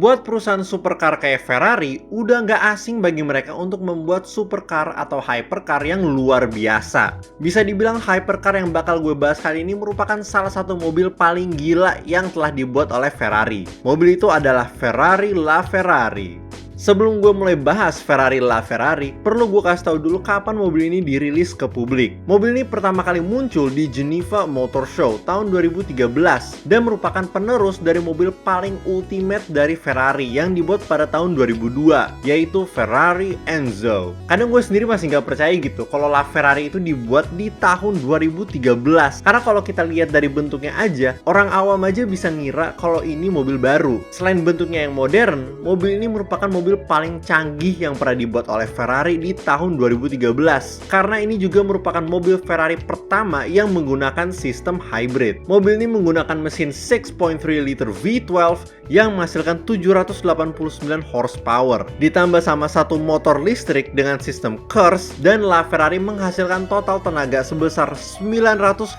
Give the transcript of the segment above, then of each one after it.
Buat perusahaan supercar kayak Ferrari, udah nggak asing bagi mereka untuk membuat supercar atau hypercar yang luar biasa. Bisa dibilang hypercar yang bakal gue bahas kali ini merupakan salah satu mobil paling gila yang telah dibuat oleh Ferrari. Mobil itu adalah Ferrari LaFerrari. Sebelum gue mulai bahas Ferrari LaFerrari, perlu gue kasih tahu dulu kapan mobil ini dirilis ke publik. Mobil ini pertama kali muncul di Geneva Motor Show tahun 2013 dan merupakan penerus dari mobil paling ultimate dari Ferrari yang dibuat pada tahun 2002, yaitu Ferrari Enzo. Kadang gue sendiri masih nggak percaya gitu kalau LaFerrari itu dibuat di tahun 2013. Karena kalau kita lihat dari bentuknya aja, orang awam aja bisa ngira kalau ini mobil baru. Selain bentuknya yang modern, mobil ini merupakan mobil paling canggih yang pernah dibuat oleh Ferrari di tahun 2013. Karena ini juga merupakan mobil Ferrari pertama yang menggunakan sistem hybrid. Mobil ini menggunakan mesin 6.3 liter V12 yang menghasilkan 789 horsepower. Ditambah sama satu motor listrik dengan sistem KERS, dan LaFerrari menghasilkan total tenaga sebesar 950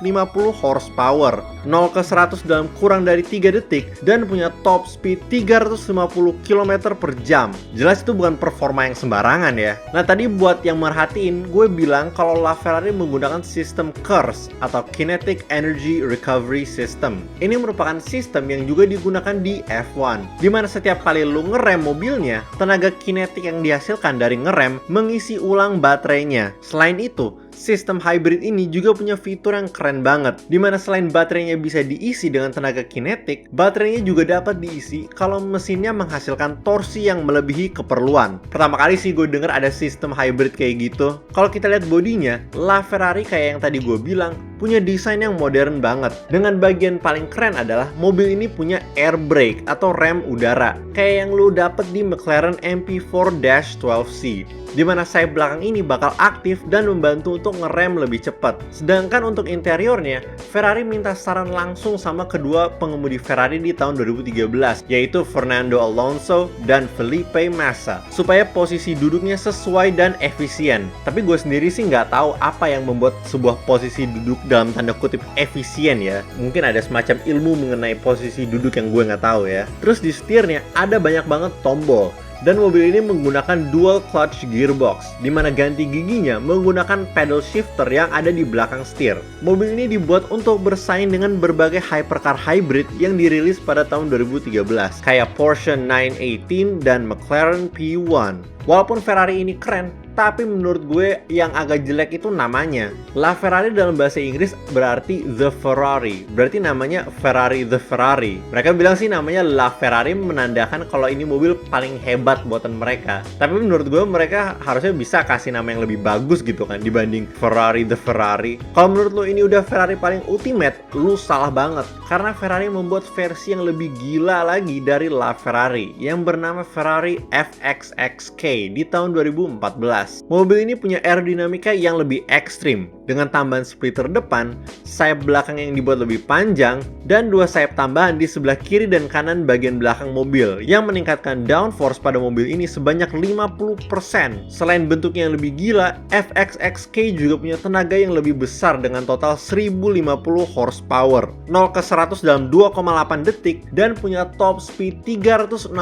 horsepower. 0 ke 100 dalam kurang dari 3 detik dan punya top speed 350 km per jam. Jelas itu bukan performa yang sembarangan ya. Nah tadi buat yang merhatiin, gue bilang kalau LaFerrari menggunakan sistem KERS atau Kinetic Energy Recovery System. Ini merupakan sistem yang juga digunakan di F1, dimana setiap kali lu ngerem mobilnya, tenaga kinetik yang dihasilkan dari ngerem mengisi ulang baterainya. Selain itu, sistem hybrid ini juga punya fitur yang keren banget, dimana selain baterainya bisa diisi dengan tenaga kinetik, baterainya juga dapat diisi kalau mesinnya menghasilkan torsi yang melebihi keperluan. Pertama kali sih gue denger ada sistem hybrid kayak gitu. Kalau kita lihat bodinya, LaFerrari kayak yang tadi gue bilang, punya desain yang modern banget. Dengan bagian paling keren adalah mobil ini punya air brake atau rem udara, kayak yang lu dapet di McLaren MP4-12C. Dimana sayap belakang ini bakal aktif dan membantu untuk ngerem lebih cepat. Sedangkan untuk interiornya, Ferrari minta saran langsung sama kedua pengemudi Ferrari di tahun 2013, yaitu Fernando Alonso dan Felipe Massa, supaya posisi duduknya sesuai dan efisien. Tapi gue sendiri sih nggak tahu apa yang membuat sebuah posisi duduk dalam tanda kutip efisien ya. Mungkin ada semacam ilmu mengenai posisi duduk yang gue nggak tahu ya. Terus di setirnya ada banyak banget tombol. Dan mobil ini menggunakan dual clutch gearbox, di mana ganti giginya menggunakan pedal shifter yang ada di belakang setir. Mobil ini dibuat untuk bersaing dengan berbagai hypercar hybrid yang dirilis pada tahun 2013, kayak Porsche 918 dan McLaren P1. Walaupun Ferrari ini keren, tapi menurut gue yang agak jelek itu namanya. LaFerrari dalam bahasa Inggris berarti The Ferrari, berarti namanya Ferrari The Ferrari. Mereka bilang sih namanya LaFerrari menandakan kalau ini mobil paling hebat buatan mereka. Tapi menurut gue mereka harusnya bisa kasih nama yang lebih bagus gitu kan dibanding Ferrari The Ferrari. Kalau menurut lo ini udah Ferrari paling ultimate, lu salah banget. Karena Ferrari membuat versi yang lebih gila lagi dari LaFerrari yang bernama Ferrari FXXK di tahun 2014. Mobil ini punya aerodinamika yang lebih ekstrim, dengan tambahan splitter depan, sayap belakang yang dibuat lebih panjang, dan dua sayap tambahan di sebelah kiri dan kanan bagian belakang mobil, yang meningkatkan downforce pada mobil ini sebanyak 50%. Selain bentuknya yang lebih gila, FXXK juga punya tenaga yang lebih besar dengan total 1050 horsepower, 0 ke 100 dalam 2,8 detik, dan punya top speed 360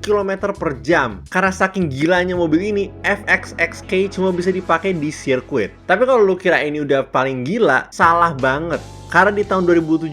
km per jam. Karena saking gilanya mobil ini, FXXK cuma bisa dipakai di sirkuit. Tapi kalau lu kira ini udah paling gila, salah banget. Karena di tahun 2017,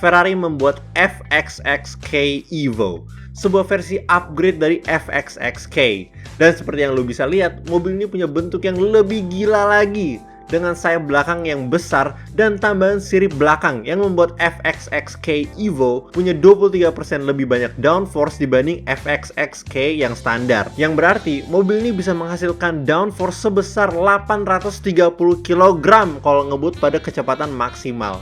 Ferrari membuat FXXK Evo, sebuah versi upgrade dari FXXK. Dan seperti yang lu bisa lihat, mobil ini punya bentuk yang lebih gila lagi, dengan sayap belakang yang besar dan tambahan sirip belakang yang membuat FXXK Evo punya 23% lebih banyak downforce dibanding FXXK yang standar. Yang berarti mobil ini bisa menghasilkan downforce sebesar 830 kg kalau ngebut pada kecepatan maksimal.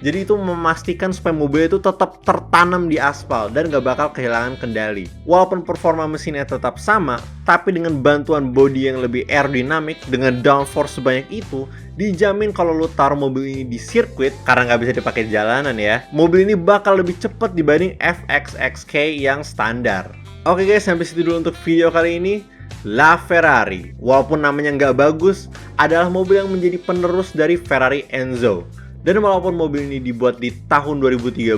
Jadi itu memastikan supaya mobil itu tetap tertanam di aspal dan gak bakal kehilangan kendali. Walaupun performa mesinnya tetap sama, tapi dengan bantuan bodi yang lebih aerodinamik dengan downforce sebanyak itu, dijamin kalau lo taruh mobil ini di sirkuit, karena gak bisa dipakai di jalanan ya, mobil ini bakal lebih cepat dibanding FXXK yang standar. Oke guys, sampai situ dulu untuk video kali ini. LaFerrari, walaupun namanya nggak bagus, adalah mobil yang menjadi penerus dari Ferrari Enzo. Dan walaupun mobil ini dibuat di tahun 2013,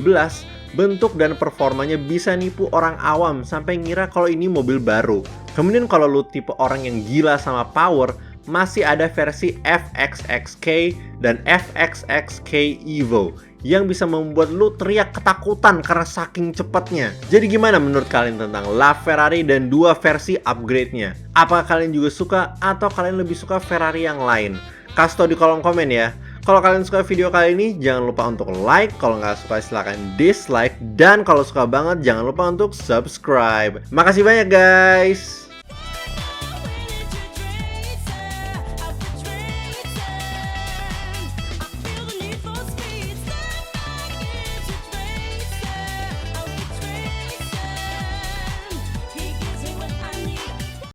bentuk dan performanya bisa nipu orang awam sampai ngira kalau ini mobil baru. Kemudian kalau lu tipe orang yang gila sama power, masih ada versi FXXK dan FXXK Evo yang bisa membuat lu teriak ketakutan karena saking cepatnya. Jadi gimana menurut kalian tentang LaFerrari dan dua versi upgrade-nya? Apakah kalian juga suka atau kalian lebih suka Ferrari yang lain? Kasih tau di kolom komen ya. Kalau kalian suka video kali ini, jangan lupa untuk like. Kalau nggak suka silahkan dislike. Dan kalau suka banget, jangan lupa untuk subscribe. Makasih banyak guys.